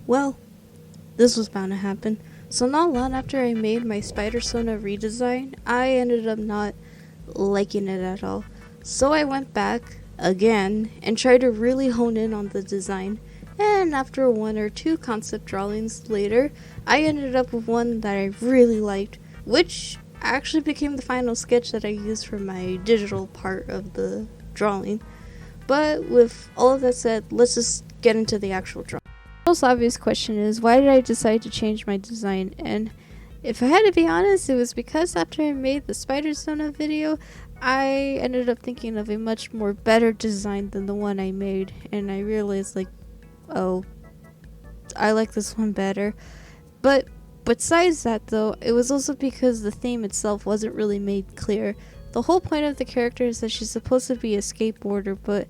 Well, this was bound to happen. So not long after I made my spidersona redesign, I ended up not liking it at all. So I went back again and tried to really hone in on the design. And after one or two concept drawings later, I ended up with one that I really liked, which actually became the final sketch that I used for my digital part of the drawing. But with all of that said, let's just get into the actual drawing. The most obvious question is, why did I decide to change my design? And if I had to be honest, it was because after I made the spidersona video, I ended up thinking of a much more better design than the one I made, and I realized, like, oh, I like this one better. But besides that, though, it was also because the theme itself wasn't really made clear. The whole point of the character is that she's supposed to be a skateboarder, but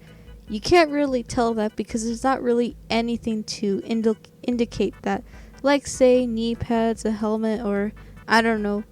you can't really tell that because there's not really anything to indicate that. Like, say, knee pads, a helmet, or, I don't know,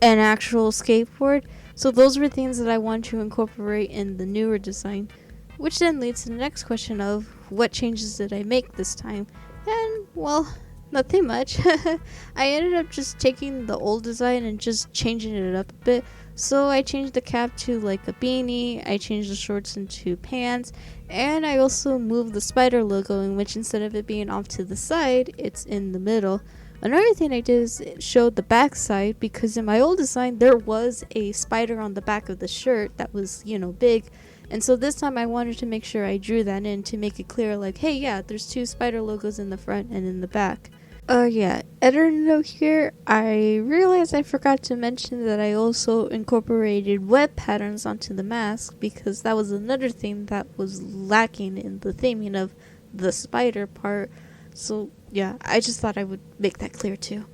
an actual skateboard. So those were things that I wanted to incorporate in the newer design. Which then leads to the next question of, what changes did I make this time? And, well, nothing much. I ended up just taking the old design and just changing it up a bit. So I changed the cap to like a beanie, I changed the shorts into pants, and I also moved the spider logo, in which instead of it being off to the side, it's in the middle. Another thing I did is it showed the back side, because in my old design there was a spider on the back of the shirt that was, big. And so this time I wanted to make sure I drew that in to make it clear, like, hey, yeah, there's two spider logos in the front and in the back. Yeah, editor note here, I realized I forgot to mention that I also incorporated web patterns onto the mask, because that was another thing that was lacking in the theming of the spider part. So yeah, I just thought I would make that clear too.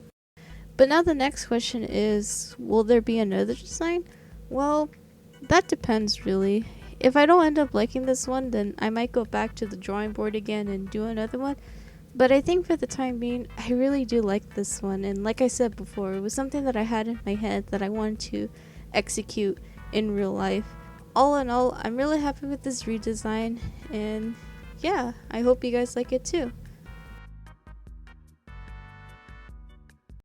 But now the next question is, will there be another design? Well, that depends really. If I don't end up liking this one, then I might go back to the drawing board again and do another one. But I think for the time being, I really do like this one. And like I said before, it was something that I had in my head that I wanted to execute in real life. All in all, I'm really happy with this redesign. And yeah, I hope you guys like it too.